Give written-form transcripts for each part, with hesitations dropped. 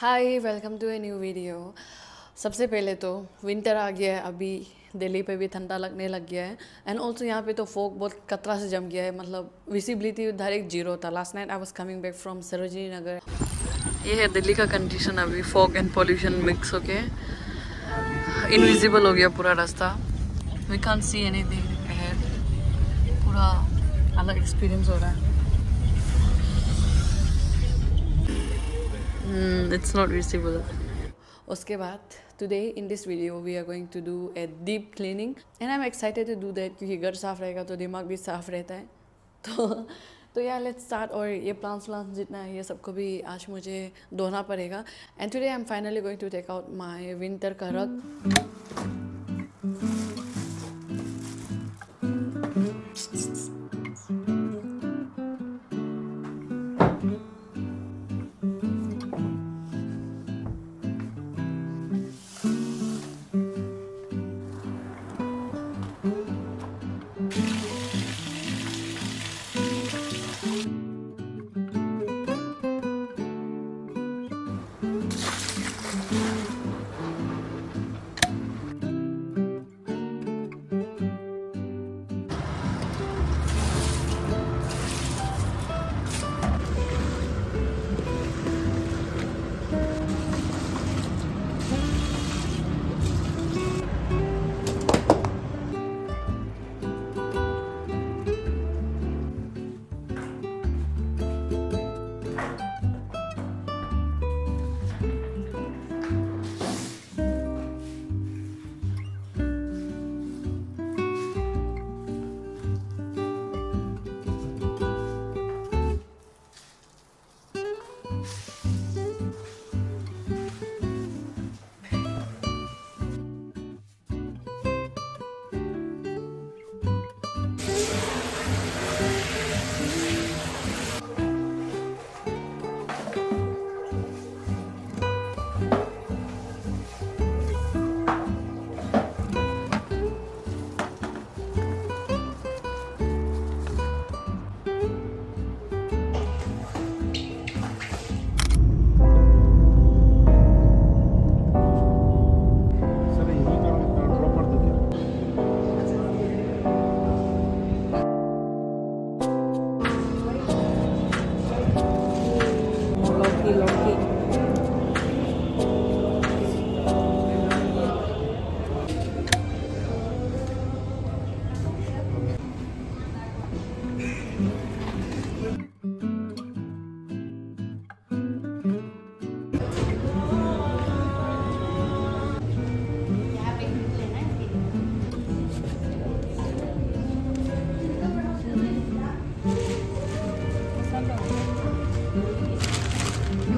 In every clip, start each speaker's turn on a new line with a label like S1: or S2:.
S1: Hi welcome to a new video. सबसे पहले तो विंटर आ गया है, अभी दिल्ली पे भी ठंडा लगने लग गया है। एंड ऑल्सो यहाँ पे तो फॉग बहुत कतरा से जम गया है, मतलब विजिबिलिटी उधर एक जीरो था। Last night I was coming back from Sarojini Nagar. ये है दिल्ली का कंडीशन अभी, फॉग एंड पॉल्यूशन मिक्स होके इनविजिबल हो गया पूरा रास्ता। We can't see anything ahead, पूरा अलग एक्सपीरियंस हो रहा है। It's not visible. उसके बाद today in this video we are going to do a deep cleaning and I'm excited to do that क्योंकि घर साफ रहेगा तो दिमाग भी साफ रहता है। तो यार let's start। और ये प्लांट्स जितना है ये सबको भी आज मुझे धोना पड़ेगा। And today I'm finally going to take out my winter का रग।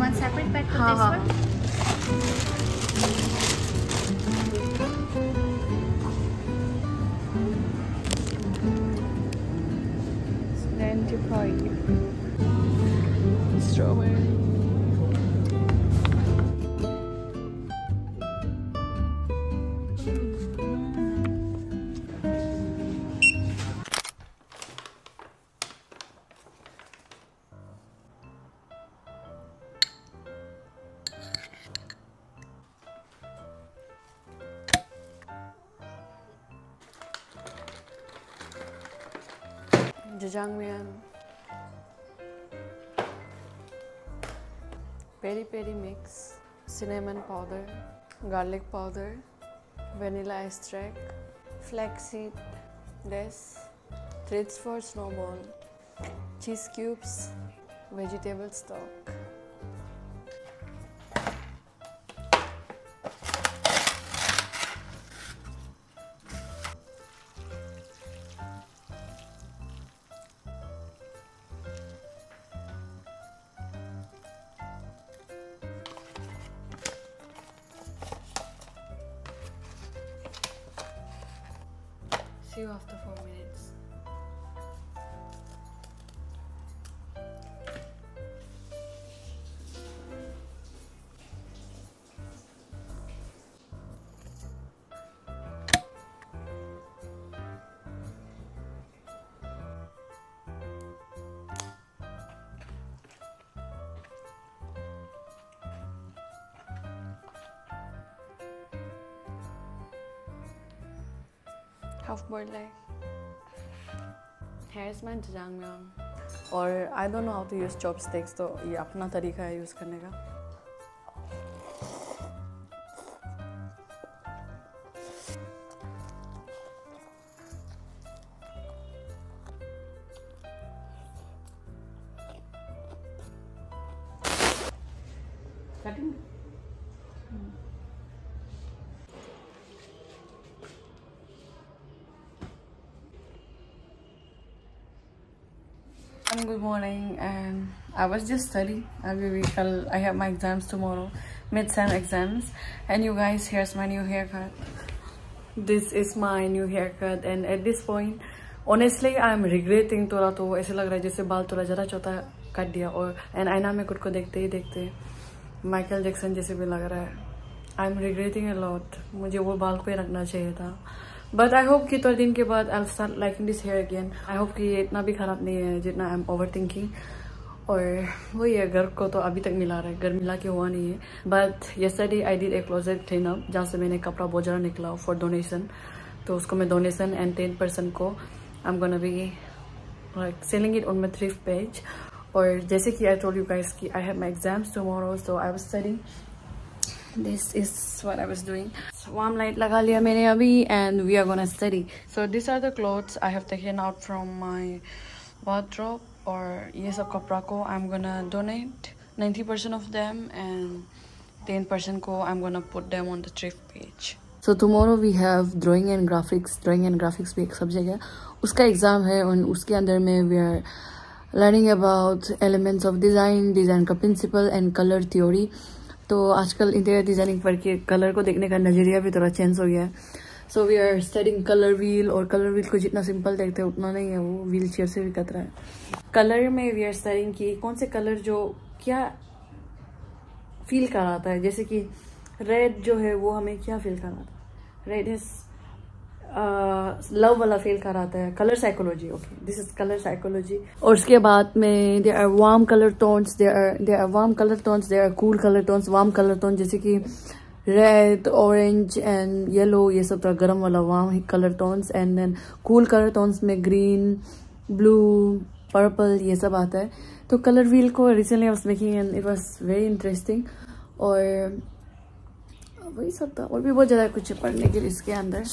S2: One separate pack for this one?
S1: Strawberry. Jajangmyeon, peri peri mix, cinnamon powder, garlic powder, vanilla extract, flaxseed, treats for snowball, cheese cubes, vegetable stock. See you after 4 minutes. half boiled egg. Hair is meant to jangmyeon. और I don't know how to use chopsticks, तो ये अपना तरीका है use करने का. Cutting. Good morning, and I was just studying. I have my exams tomorrow, mid-sem exams, and you guys, here's my new haircut. This is my new haircut, and at this point, honestly, I'm regretting थोड़ा. तो ऐसे लग रहा है जैसे बाल थोड़ा जरा छोटा काट दिया, और एंड आईना में खुद को देखते ही देखते माइकल जैक्सन जैसे भी लग रहा है. I'm regretting a lot. मुझे वो बाल को ही रखना चाहिए था. But I hope कि थोड़े दिन के बाद I'll start liking this hair again. I hope कि ये इतना भी खराब नहीं है जितना I'm overthinking. और वही है, घर को तो अभी तक मिला रहा है, घर मिला के हुआ नहीं है. But yesterday I did a closet cleanup जहाँ से मैंने कपड़ा बहुत ज़्यादा निकला for donation. तो उसको मैं donation and 10% को I'm gonna be like selling it on my thrift page. और जैसे कि I told you guys कि I have my exams tomorrow, so I was studying. This is what I was doing. Warm light लगा लिया मैंने अभी, and we are gonna study. So these are the clothes I have taken out from my wardrobe. और ये सब कपड़ा को I'm gonna donate 90% of them, and 10% को I'm gonna put them on the thrift page. So tomorrow we have drawing and graphics. Drawing and graphics भी एक subject है, उसका एग्जाम है, और उसके अंदर में we are learning about elements of design, design का principle and color theory. तो आजकल इंटीरियर डिजाइनिंग पढ़ के कलर को देखने का नजरिया भी थोड़ा चेंज हो गया है. So we are studying colour wheel, और कलर व्हील को जितना सिंपल देखते हैं उतना नहीं है, वो व्हील चेयर से भी कतरा है. कलर में वी आर स्टडिंग कि कौन से कलर जो क्या फील कराता है. जैसे कि रेड जो है वो हमें क्या फील कराता है. रेड इज लव वाला फील कराता है. Colour psychology. Okay, this is colour psychology. और उसके बाद में there are warm colour tones, there are warm colour tones, there are cool colour tones. Warm colour tone जैसे कि रेड, ऑरेंज एंड येलो, ये सब तो गर्म वाला warm colour tones. And then cool colour tones में ग्रीन, ब्लू, पर्पल, ये सब आता है. तो कलर व्हील को recently I was making and it was very interesting. और वही सब था, और भी बहुत ज़्यादा कुछ पढ़ने के लिए इसके अंदर.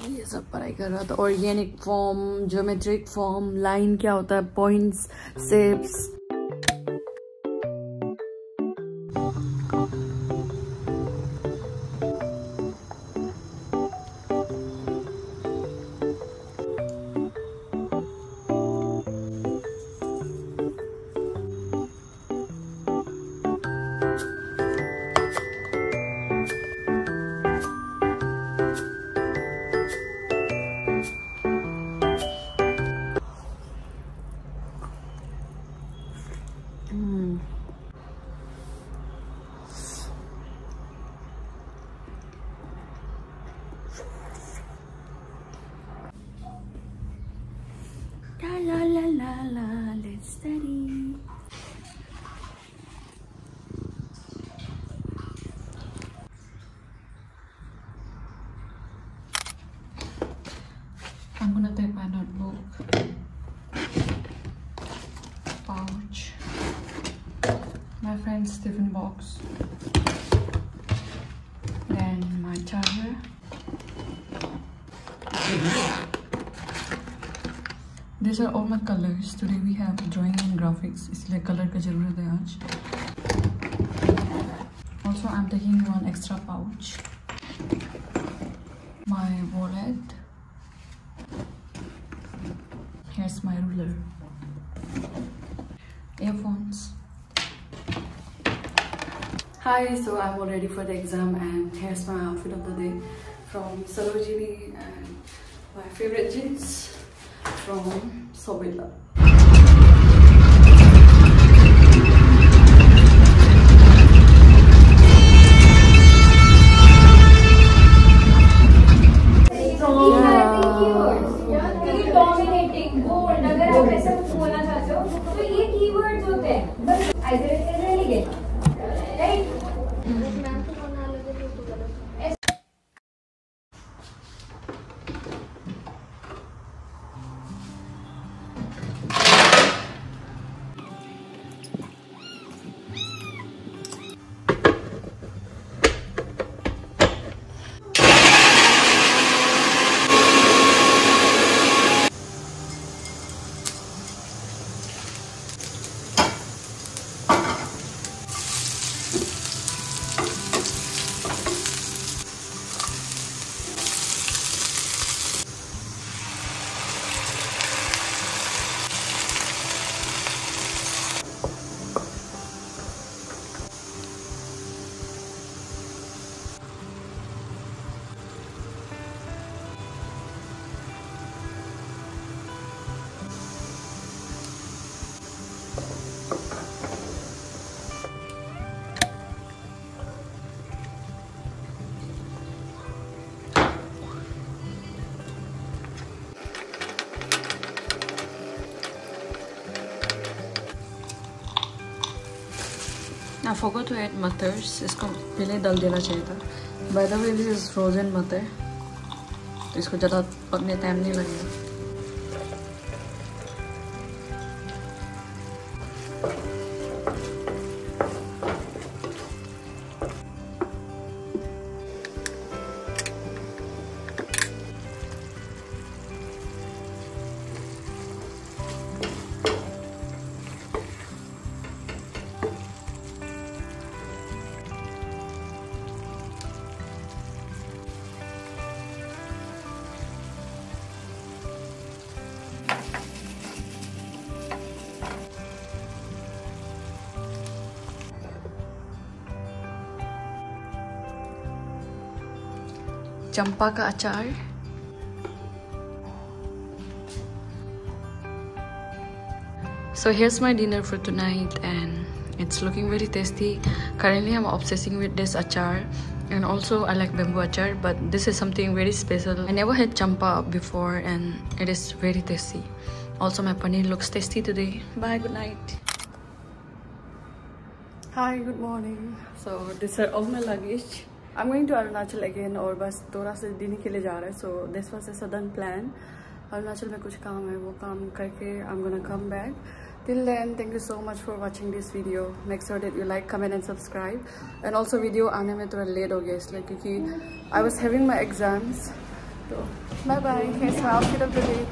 S1: ये सब पढ़ाई कर रहा था. Organic form, geometric form, line क्या होता है, points, shapes. La la la la, let's study. I'm gonna take my notebook, pouch, my friend's tiffin box, then my charger. These are all my colors. Today we have drawing and graphics. इसलिए color का ज़रूरत है आज. Also, I'm taking one extra pouch. My wallet. Here's my ruler. Earphones. Hi, so I'm all ready for the exam, and here's my outfit of the day from Sarojini, and my favorite jeans from Sobila.
S2: Dominating, bold, अगर आप ऐसा कुछ बोलना चाहते हो तो ये keywords होते हैं. बस either it is really good.
S1: I forgot to add मटर्स. इसको पहले डाल देना चाहिए था. By the way, this is frozen मटर. तो इसको ज़्यादा पकने टाइम नहीं लगेगा. चंपा का अचार. So here's my dinner for tonight and it's looking very tasty. Currently I'm obsessing with this achar and also I like bamboo achar, but this is something very special. I never had champa before and it is very tasty. Also my paneer looks tasty today. Bye, good night. Hi, good morning. So these are all my luggage. I'm going to Arunachal again और बस थोड़ा सा दिन के लिए जा रहा है. So this was a sudden plan. Arunachal में कुछ काम है, वो काम करके I'm gonna come back. Till then, thank you so much for watching this video. Make sure that you like, comment and subscribe. And also video आने में थोड़ा late हो गया इसलिए क्योंकि I was having my exams. So bye bye. Here's my outfit of the day.